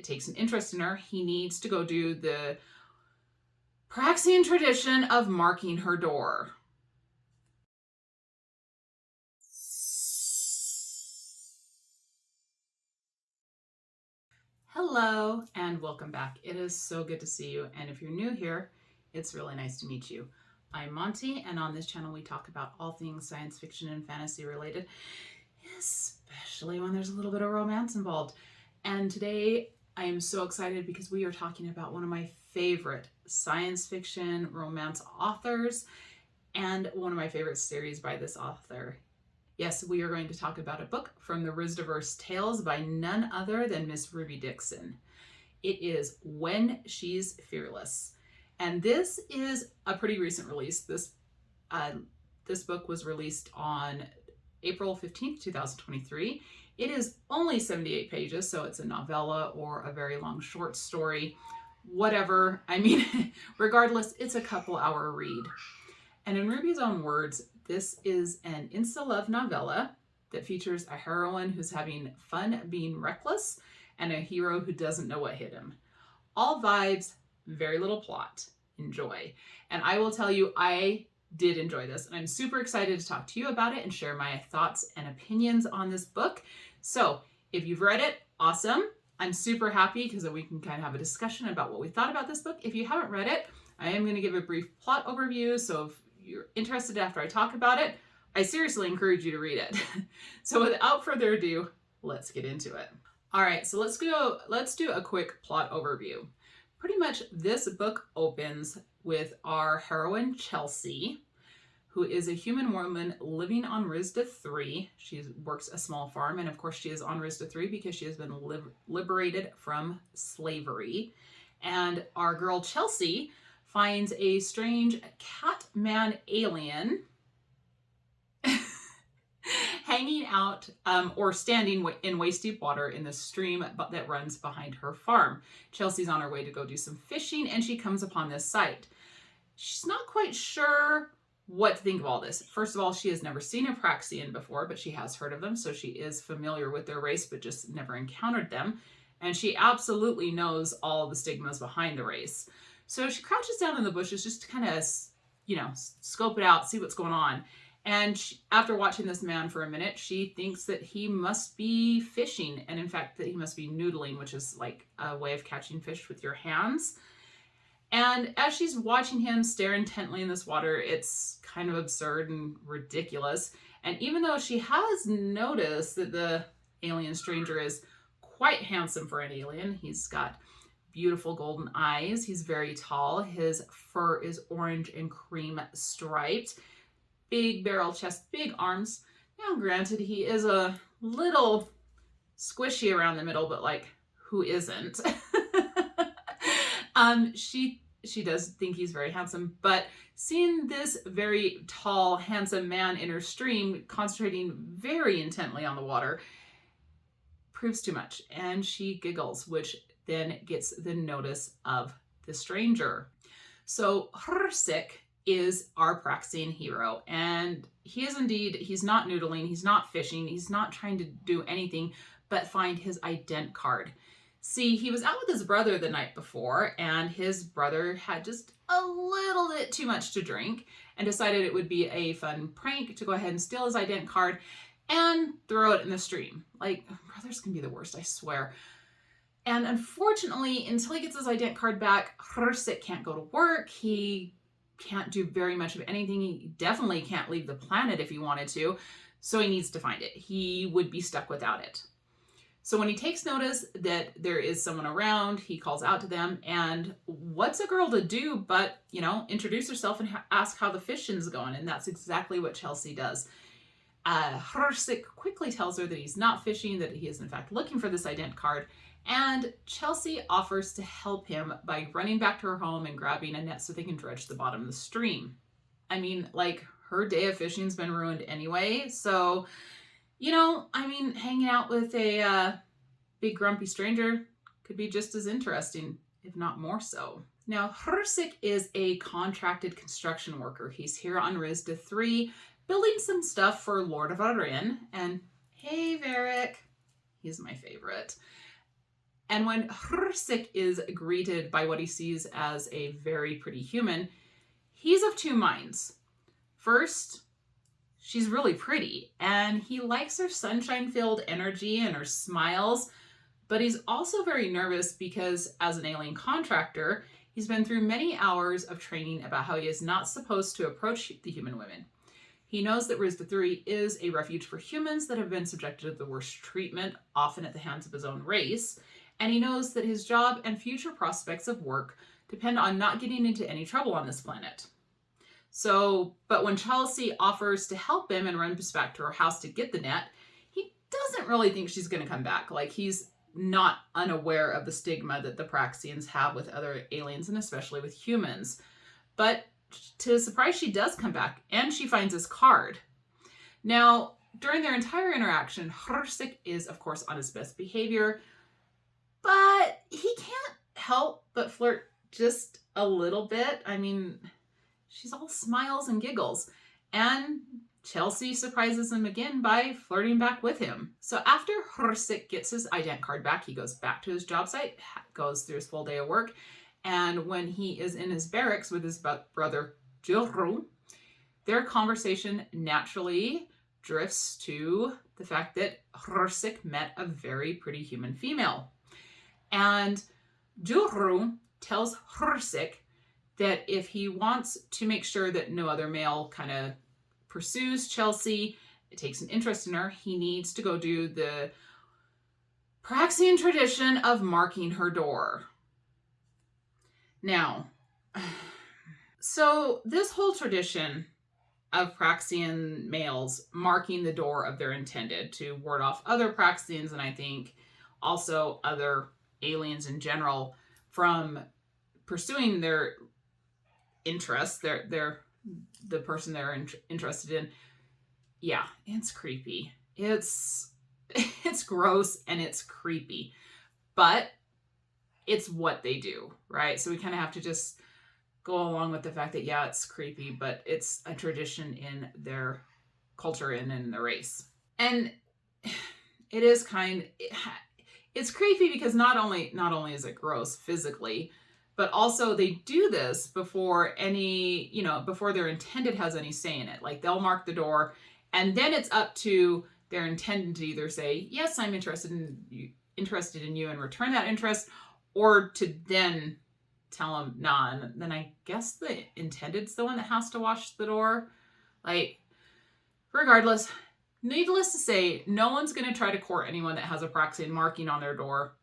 takes an interest in her, he needs to go do the Praxian tradition of marking her door. Hello and welcome back. It is so good to see you. And if you're new here, it's really nice to meet you. I'm Monty, and on this channel we talk about all things science fiction and fantasy related, especially when there's a little bit of romance involved. And today I am so excited because we are talking about one of my favorite science fiction romance authors and one of my favorite series by this author. Yes, we are going to talk about a book from the Rizdiverse Tales by none other than Miss Ruby Dixon. It is When She's Fearless. And this is a pretty recent release. This book was released on April 15th, 2023. It is only 78 pages, so it's a novella or a very long short story. Whatever. I mean, regardless, it's a couple-hour read. And in Ruby's own words, this is an insta-love novella that features a heroine who's having fun being reckless and a hero who doesn't know what hit him. All vibes, very little plot. Enjoy. And I will tell you, I did enjoy this, and I'm super excited to talk to you about it and share my thoughts and opinions on this book. So if you've read it, awesome. I'm super happy because we can kind of have a discussion about what we thought about this book. If you haven't read it, I am going to give a brief plot overview. So if you're interested after I talk about it, I seriously encourage you to read it. So without further ado, let's get into it. All right, so let's do a quick plot overview. Pretty much this book opens with our heroine Chelsea, who is a human woman living on Rizda 3. She works a small farm, and of course she is on Rizda 3 because she has been liberated from slavery. And our girl Chelsea finds a strange cat-man alien hanging out or standing in waist-deep water in the stream that runs behind her farm. Chelsea's on her way to go do some fishing, and she comes upon this sight. She's not quite sure what to think of all this. First of all, she has never seen a Praxian before, but she has heard of them, so she is familiar with their race, but just never encountered them. And she absolutely knows all the stigmas behind the race. So she crouches down in the bushes just to kind of, scope it out, see what's going on. And after watching this man for a minute, she thinks that he must be fishing, and in fact that he must be noodling, which is like a way of catching fish with your hands. And as she's watching him stare intently in this water, it's kind of absurd and ridiculous. And even though she has noticed that the alien stranger is quite handsome for an alien, he's got beautiful golden eyes, he's very tall, his fur is orange and cream striped, big barrel chest, big arms. Now granted, he is a little squishy around the middle, but like, who isn't? She does think he's very handsome, but seeing this very tall, handsome man in her stream concentrating very intently on the water proves too much, and she giggles, which then gets the notice of the stranger. So Hrsik is our Praxian hero, and he's not noodling, he's not fishing, he's not trying to do anything but find his ident card. See, he was out with his brother the night before, and his brother had just a little bit too much to drink and decided it would be a fun prank to go ahead and steal his ident card and throw it in the stream. Like, brothers can be the worst, I swear. And unfortunately, until he gets his ident card back, Hrsik can't go to work. He can't do very much of anything. He definitely can't leave the planet if he wanted to, so he needs to find it. He would be stuck without it. So when he takes notice that there is someone around, he calls out to them, and what's a girl to do but, introduce herself and ask how the fishing's going, and that's exactly what Chelsea does. Hrsik quickly tells her that he's not fishing, that he is in fact looking for this ident card, and Chelsea offers to help him by running back to her home and grabbing a net so they can dredge the bottom of the stream. I mean, like, her day of fishing's been ruined anyway, so hanging out with a big grumpy stranger could be just as interesting, if not more so. Now, Hrsik is a contracted construction worker. He's here on Rizda 3, building some stuff for Lord of Arin, and hey, Varric, he's my favorite. And when Hrsik is greeted by what he sees as a very pretty human, he's of two minds. First, she's really pretty, and he likes her sunshine-filled energy and her smiles, but he's also very nervous because as an alien contractor, he's been through many hours of training about how he is not supposed to approach the human women. He knows that Rizda 3 is a refuge for humans that have been subjected to the worst treatment, often at the hands of his own race, and he knows that his job and future prospects of work depend on not getting into any trouble on this planet. But when Chelsea offers to help him and run us back to her house to get the net, he doesn't really think she's going to come back. Like, he's not unaware of the stigma that the Praxians have with other aliens, and especially with humans. But to his surprise, she does come back, and she finds his card. Now, during their entire interaction, Hrsik is, of course, on his best behavior, but he can't help but flirt just a little bit. I mean, she's all smiles and giggles, and Chelsea surprises him again by flirting back with him. So after Hrsik gets his ident card back, he goes back to his job site, goes through his full day of work, and when he is in his barracks with his brother Juru, their conversation naturally drifts to the fact that Hrsik met a very pretty human female. And Juru tells Hrsik that if he wants to make sure that no other male kind of pursues Chelsea, it takes an interest in her, he needs to go do the Praxian tradition of marking her door. Now, so this whole tradition of Praxian males marking the door of their intended to ward off other Praxians, and I think also other aliens in general, from pursuing their interests, the person they're interested in. Yeah, it's creepy. It's gross and it's creepy, but it's what they do, right? So we kind of have to just go along with the fact that, yeah, it's creepy, but it's a tradition in their culture and in their race. And it is it's creepy because not only is it gross physically, but also they do this before before their intended has any say in it. Like, they'll mark the door, and then it's up to their intended to either say, yes, I'm interested in you and return that interest, or to then tell them nah, and then I guess the intended's the one that has to watch the door. Like, regardless, needless to say, no one's going to try to court anyone that has a Praxian marking on their door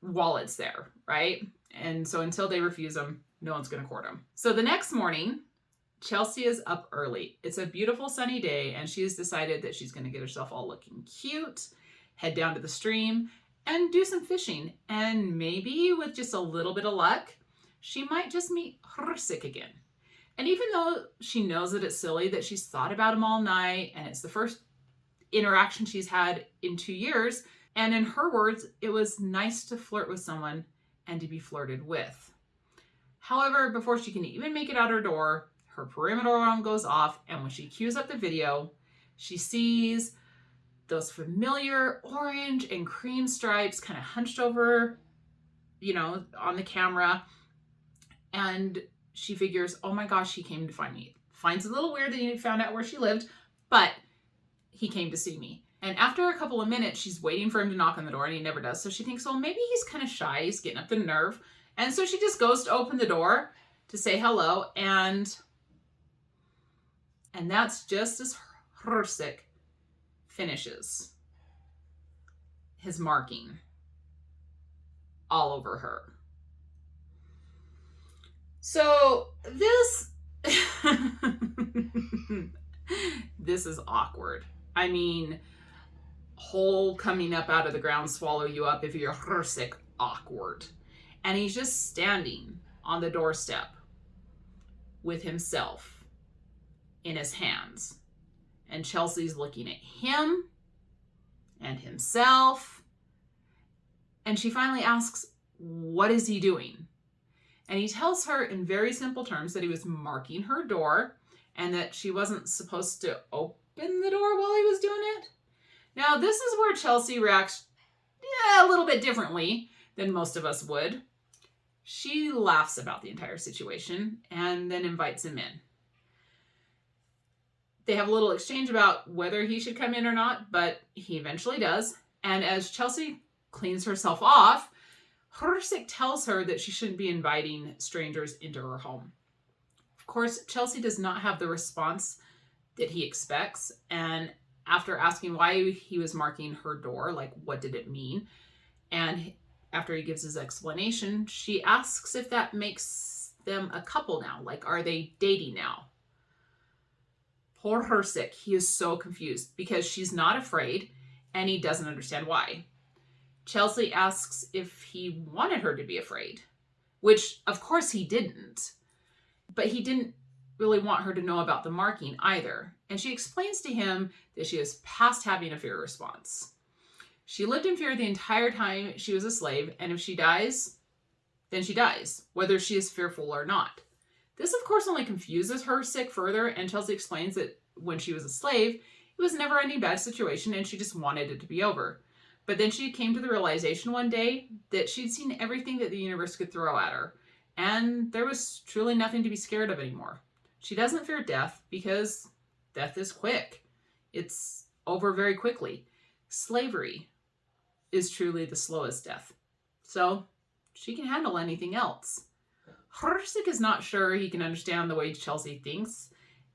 while it's there, right? And so until they refuse them, no one's going to court them. So the next morning, Chelsea is up early. It's a beautiful sunny day, and she has decided that she's going to get herself all looking cute, head down to the stream, and do some fishing. And maybe with just a little bit of luck, she might just meet Hrsik again. And even though she knows that it's silly, that she's thought about him all night, and it's the first interaction she's had in 2 years, and in her words, it was nice to flirt with someone and to be flirted with. However, before she can even make it out her door, her perimeter alarm goes off, and when she cues up the video, she sees those familiar orange and cream stripes kind of hunched over, on the camera. And she figures, oh my gosh, he came to find me. Finds it a little weird that he found out where she lived, but he came to see me. And after a couple of minutes, she's waiting for him to knock on the door, and he never does. So she thinks, well, maybe he's kind of shy. He's getting up the nerve. And so she just goes to open the door to say hello. And that's just as Hrsik finishes his marking all over her. So this is awkward. I mean, whole coming up out of the ground swallow you up if you're Hrsik, awkward. And he's just standing on the doorstep with himself in his hands. And Chelsea's looking at him and himself. And she finally asks, what is he doing? And he tells her in very simple terms that he was marking her door and that she wasn't supposed to open the door while he was doing it. Now, this is where Chelsea reacts a little bit differently than most of us would. She laughs about the entire situation and then invites him in. They have a little exchange about whether he should come in or not, but he eventually does. And as Chelsea cleans herself off, Horsik tells her that she shouldn't be inviting strangers into her home. Of course, Chelsea does not have the response that he expects. And after asking why he was marking her door, like what did it mean? And after he gives his explanation, she asks if that makes them a couple now. Like, are they dating now? Poor Horsik, he is so confused because she's not afraid and he doesn't understand why. Chelsea asks if he wanted her to be afraid, which of course he didn't. But he didn't really want her to know about the marking either. And she explains to him that she is past having a fear response. She lived in fear the entire time she was a slave, and if she dies, then she dies, whether she is fearful or not. This, of course, only confuses Horsik further, and Chelsea explains that when she was a slave, it was never any bad situation, and she just wanted it to be over. But then she came to the realization one day that she'd seen everything that the universe could throw at her, and there was truly nothing to be scared of anymore. She doesn't fear death because death is quick. It's over very quickly. Slavery is truly the slowest death. So she can handle anything else. Horsik is not sure he can understand the way Chelsea thinks,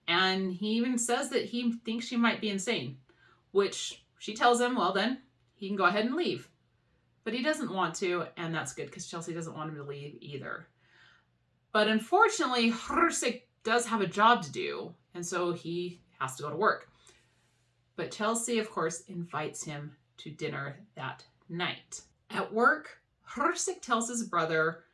and he even says that he thinks she might be insane, which she tells him, well then, he can go ahead and leave. But he doesn't want to, and that's good because Chelsea doesn't want him to leave either. But unfortunately, Horsik does have a job to do, and so he has to go to work. But Chelsea, of course, invites him to dinner that night. At work, Horsik tells his brother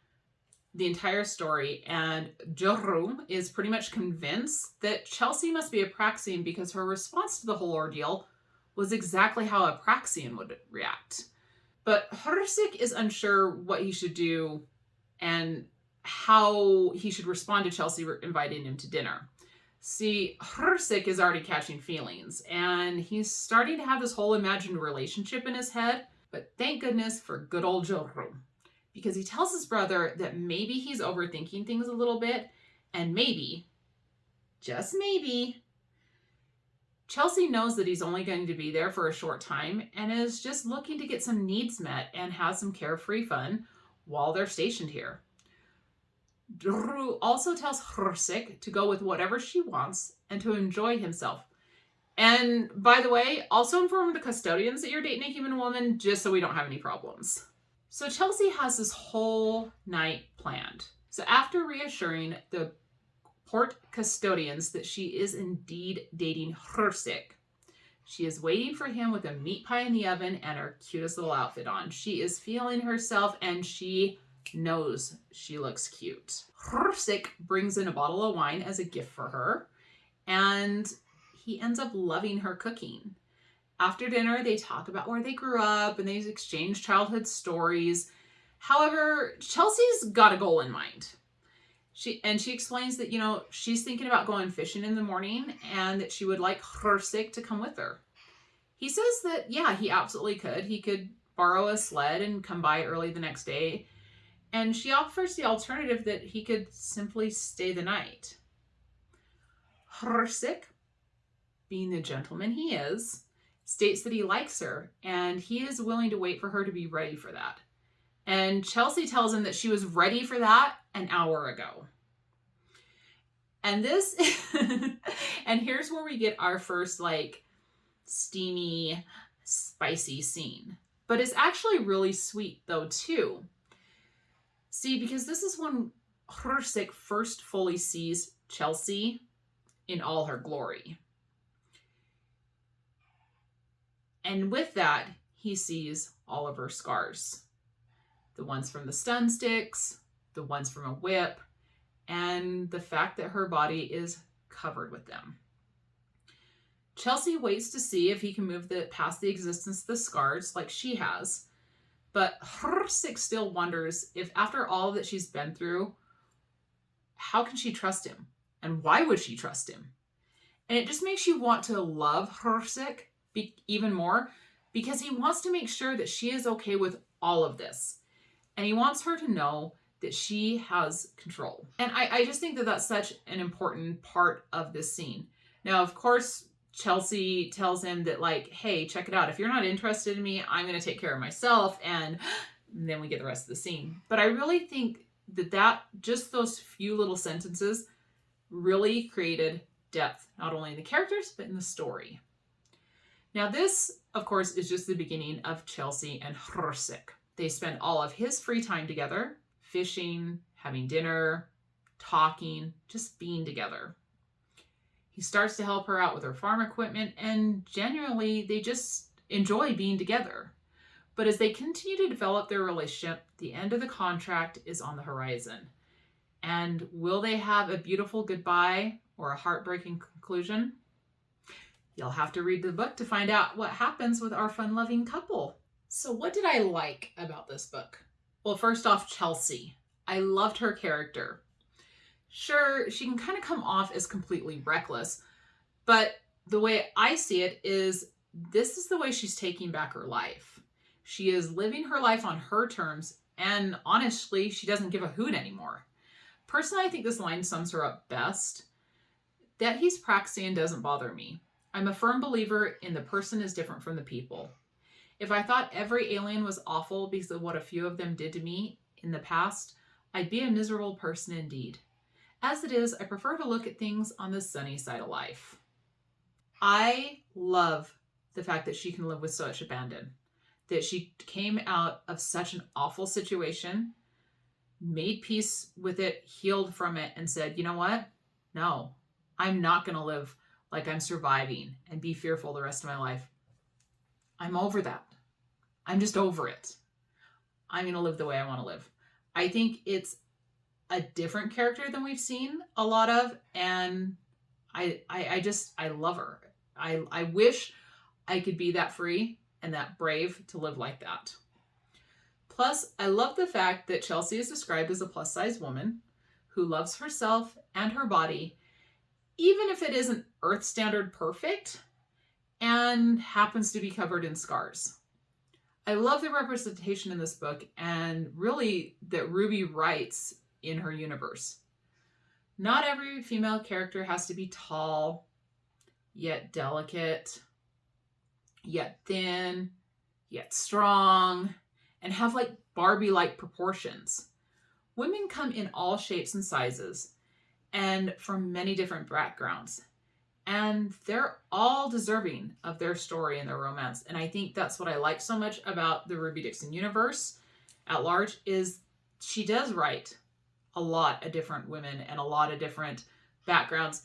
the entire story, and Joru is pretty much convinced that Chelsea must be a Praxian because her response to the whole ordeal was exactly how a Praxian would react. But Horsik is unsure what he should do and how he should respond to Chelsea inviting him to dinner. See, Horsik is already catching feelings, and he's starting to have this whole imagined relationship in his head, but thank goodness for good old Joru, because he tells his brother that maybe he's overthinking things a little bit, and maybe, just maybe, Chelsea knows that he's only going to be there for a short time and is just looking to get some needs met and have some carefree fun while they're stationed here. Joru also tells Horsik to go with whatever she wants and to enjoy himself. And by the way, also inform the custodians that you're dating a human woman just so we don't have any problems. So Chelsea has this whole night planned. So after reassuring the port custodians that she is indeed dating Horsik, she is waiting for him with a meat pie in the oven and her cutest little outfit on. She is feeling herself and she knows she looks cute. Horsik brings in a bottle of wine as a gift for her, and he ends up loving her cooking. After dinner, they talk about where they grew up and they exchange childhood stories. However, Chelsea's got a goal in mind. She explains that, she's thinking about going fishing in the morning and that she would like Horsik to come with her. He says that, yeah, he absolutely could. He could borrow a sled and come by early the next day. And she offers the alternative that he could simply stay the night. Horsik, being the gentleman he is, states that he likes her and he is willing to wait for her to be ready for that. And Chelsea tells him that she was ready for that an hour ago. And and here's where we get our first steamy, spicy scene. But it's actually really sweet though too. See, because this is when Horsik first fully sees Chelsea in all her glory. And with that, he sees all of her scars. The ones from the stun sticks, the ones from a whip, and the fact that her body is covered with them. Chelsea waits to see if he can move past the existence of the scars like she has. But Horsik still wonders if after all that she's been through, how can she trust him? And why would she trust him? And it just makes you want to love Horsik even more because he wants to make sure that she is okay with all of this. And he wants her to know that she has control. And I just think that that's such an important part of this scene. Now, of course, Chelsea tells him that, like, hey, check it out. If you're not interested in me, I'm going to take care of myself. And then we get the rest of the scene. But I really think that just those few little sentences really created depth, not only in the characters, but in the story. Now, this, of course, is just the beginning of Chelsea and Hrusik. They spend all of his free time together, fishing, having dinner, talking, just being together. He starts to help her out with her farm equipment, and genuinely, they just enjoy being together. But as they continue to develop their relationship, the end of the contract is on the horizon. And will they have a beautiful goodbye or a heartbreaking conclusion? You'll have to read the book to find out what happens with our fun-loving couple. So what did I like about this book? Well, first off, Chelsea. I loved her character. Sure, she can kind of come off as completely reckless, but the way I see it is this is the way she's taking back her life. She is living her life on her terms, and honestly, she doesn't give a hoot anymore. Personally, I think this line sums her up best. That he's Praxian doesn't bother me. I'm a firm believer in the person is different from the people. If I thought every alien was awful because of what a few of them did to me in the past, I'd be a miserable person indeed. As it is, I prefer to look at things on the sunny side of life. I love the fact that she can live with such abandon, that she came out of such an awful situation, made peace with it, healed from it, and said, you know what? No, I'm not going to live like I'm surviving and be fearful the rest of my life. I'm over that. I'm just over it. I'm going to live the way I want to live. I think it's a different character than we've seen a lot of, and I love her. I wish I could be that free and that brave to live like that. Plus, I love the fact that Chelsea is described as a plus-size woman who loves herself and her body, even if it isn't Earth standard perfect and happens to be covered in scars. I love the representation in this book, and really that Ruby writes in her universe. Not every female character has to be tall, yet delicate, yet thin, yet strong, and have like Barbie-like proportions. Women come in all shapes and sizes and from many different backgrounds. And they're all deserving of their story and their romance. And I think that's what I like so much about the Ruby Dixon universe at large, is she does write a lot of different women and a lot of different backgrounds.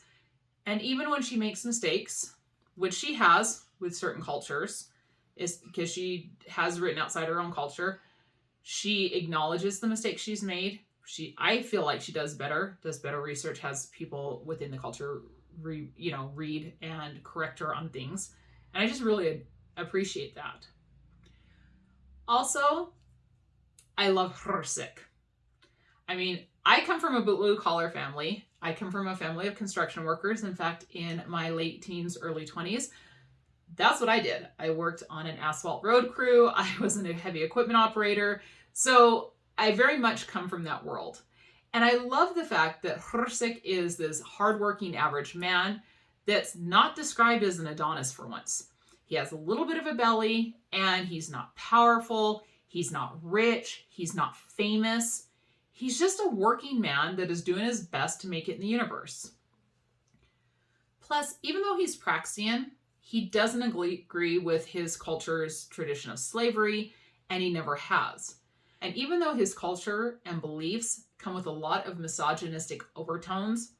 And even when she makes mistakes, which she has with certain cultures, is because she has written outside her own culture, she acknowledges the mistakes she's made. I feel like she does better research, has people within the culture read and correct her on things. And I just really appreciate that. Also, I love Hrusik. I mean, I come from a blue collar family. I come from a family of construction workers. In fact, in my late teens, early 20s, that's what I did. I worked on an asphalt road crew. I was a heavy equipment operator. So I very much come from that world. And I love the fact that Hrusik is this hardworking average man that's not described as an Adonis for once. He has a little bit of a belly, and he's not powerful. He's not rich. He's not famous. He's just a working man that is doing his best to make it in the universe. Plus, even though he's Praxian, he doesn't agree with his culture's tradition of slavery, and he never has. And even though his culture and beliefs come with a lot of misogynistic overtones,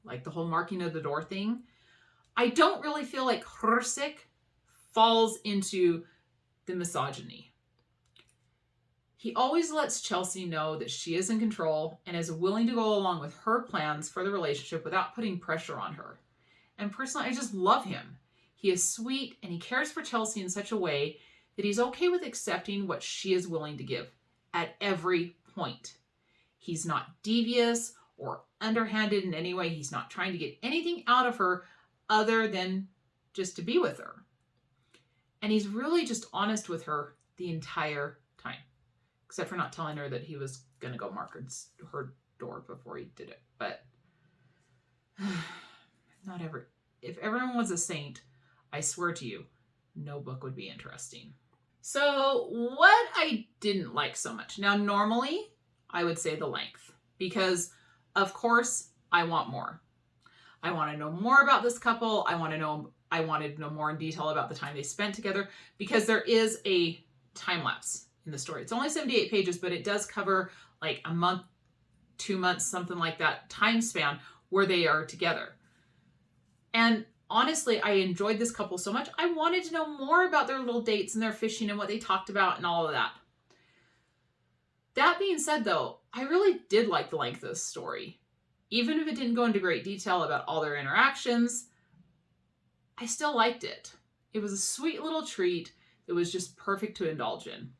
like the whole marking of the door thing, I don't really feel like Hrusik falls into the misogyny. He always lets Chelsea know that she is in control and is willing to go along with her plans for the relationship without putting pressure on her. And personally, I just love him. He is sweet, and he cares for Chelsea in such a way that he's okay with accepting what she is willing to give at every point. He's not devious or underhanded in any way. He's not trying to get anything out of her other than just to be with her. And he's really just honest with her the entire time, except for not telling her that he was going to go mark her door before he did it. But if everyone was a saint, I swear to you, no book would be interesting. So what I didn't like so much. Now, normally I would say the length, because of course I want more. I want to know more about this couple. I wanted to know more in detail about the time they spent together, because there is a time lapse in the story. It's only 78 pages, but it does cover like a month, 2 months, something like that time span where they are together. And honestly, I enjoyed this couple so much. I wanted to know more about their little dates and their fishing and what they talked about and all of that. That being said, though, I really did like the length of the story. Even if it didn't go into great detail about all their interactions, I still liked it. It was a sweet little treat that was just perfect to indulge in.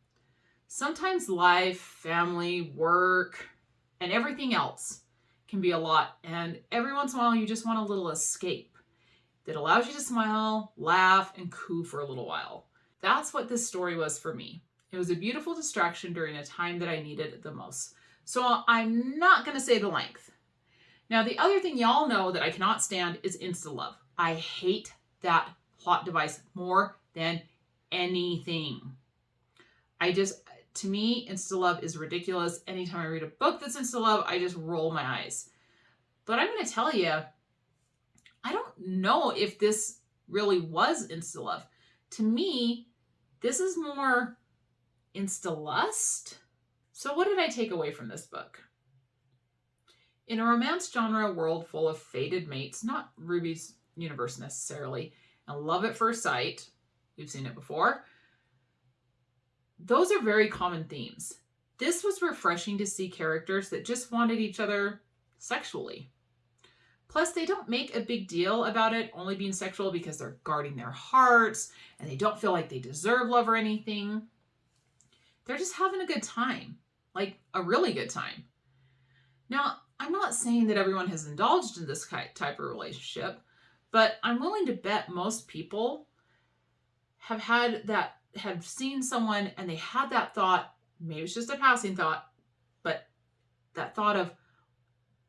Sometimes life, family, work, and everything else can be a lot, and every once in a while you just want a little escape that allows you to smile, laugh, and coo for a little while. That's what this story was for me. It was a beautiful distraction during a time that I needed it the most. So I'm not going to say the length. Now, the other thing y'all know that I cannot stand is insta-love. I hate that plot device more than anything. To me, insta-love is ridiculous. Anytime I read a book that's insta-love, I just roll my eyes. But I'm going to tell you, I don't know if this really was insta-love. To me, this is more insta-lust. So what did I take away from this book? In a romance genre world full of fated mates, not Ruby's universe necessarily, and love at first sight, we've seen it before, those are very common themes. This was refreshing to see characters that just wanted each other sexually. Plus, they don't make a big deal about it only being sexual because they're guarding their hearts and they don't feel like they deserve love or anything. They're just having a good time, like a really good time. Now, I'm not saying that everyone has indulged in this type of relationship, but I'm willing to bet most people have seen someone and they had that thought, maybe it's just a passing thought, but that thought of,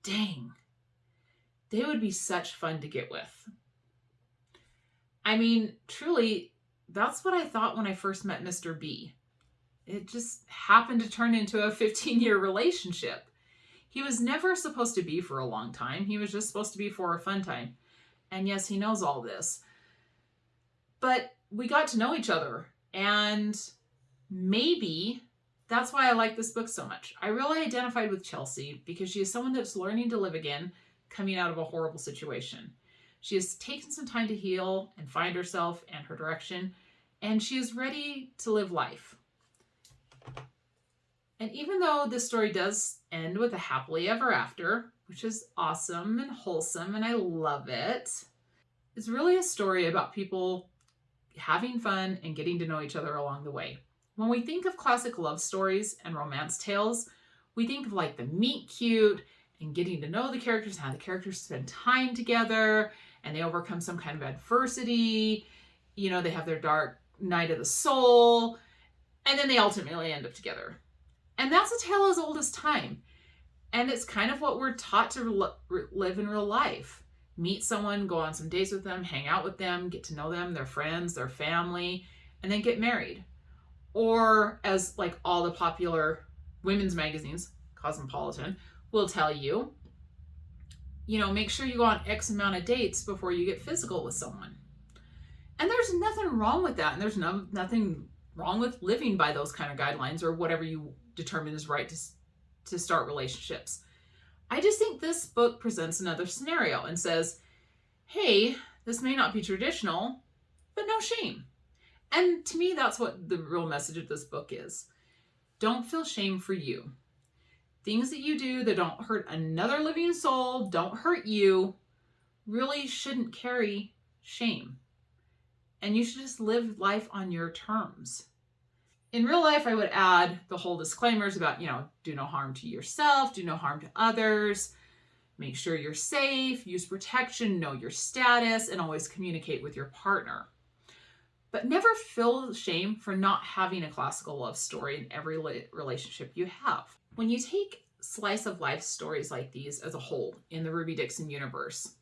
dang, they would be such fun to get with. I mean, truly, that's what I thought when I first met Mr. B. It just happened to turn into a 15-year relationship. He was never supposed to be for a long time. He was just supposed to be for a fun time. And yes, he knows all this. But we got to know each other. And maybe that's why I like this book so much. I really identified with Chelsea because she is someone that's learning to live again, coming out of a horrible situation. She has taken some time to heal and find herself and her direction, and she is ready to live life. And even though this story does end with a happily ever after, which is awesome and wholesome, and I love it, it's really a story about people having fun and getting to know each other along the way. When we think of classic love stories and romance tales, we think of like the meet cute and getting to know the characters, how the characters spend time together and they overcome some kind of adversity. You know, they have their dark night of the soul, and then they ultimately end up together. And that's a tale as old as time. And it's kind of what we're taught to live in real life. Meet someone, go on some dates with them, hang out with them, get to know them, their friends, their family, and then get married. Or as like all the popular women's magazines, Cosmopolitan, will tell you, make sure you go on X amount of dates before you get physical with someone. And there's nothing wrong with that. And there's nothing wrong with living by those kind of guidelines or whatever you determine is right to start relationships. I just think this book presents another scenario and says, hey, this may not be traditional, but no shame. And to me, that's what the real message of this book is. Don't feel shame for you. Things that you do that don't hurt another living soul, don't hurt you, really shouldn't carry shame. And you should just live life on your terms. In real life, I would add the whole disclaimers about, do no harm to yourself, do no harm to others, make sure you're safe, use protection, know your status, and always communicate with your partner. But never feel shame for not having a classical love story in every relationship you have. When you take slice of life stories like these as a whole in the Ruby Dixon universe,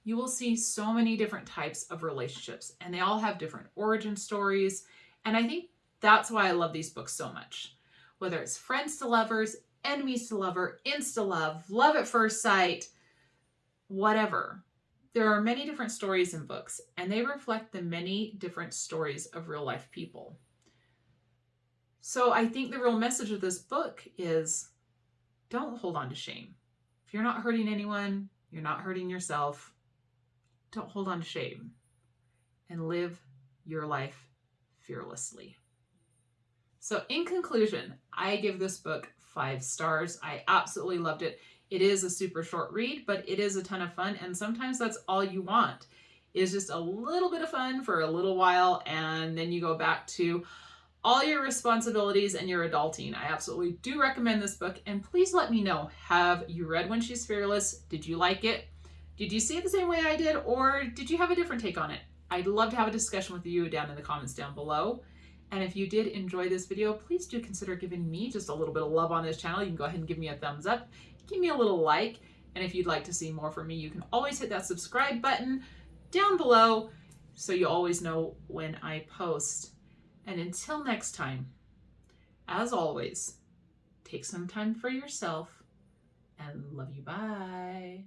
you will see so many different types of relationships, and they all have different origin stories. And I think that's why I love these books so much. Whether it's friends to lovers, enemies to lover, insta love, love at first sight, whatever. There are many different stories in books, and they reflect the many different stories of real life people. So I think the real message of this book is don't hold on to shame. If you're not hurting anyone, you're not hurting yourself, don't hold on to shame and live your life fearlessly. So in conclusion, I give this book 5 stars. I absolutely loved it. It is a super short read, but it is a ton of fun. And sometimes that's all you want is just a little bit of fun for a little while. And then you go back to all your responsibilities and your adulting. I absolutely do recommend this book. And please let me know, have you read When She's Fearless? Did you like it? Did you see it the same way I did? Or did you have a different take on it? I'd love to have a discussion with you down in the comments down below. And if you did enjoy this video, please do consider giving me just a little bit of love on this channel. You can go ahead and give me a thumbs up, give me a little like, and if you'd like to see more from me, you can always hit that subscribe button down below so you always know when I post. And until next time, as always, take some time for yourself and love you. Bye.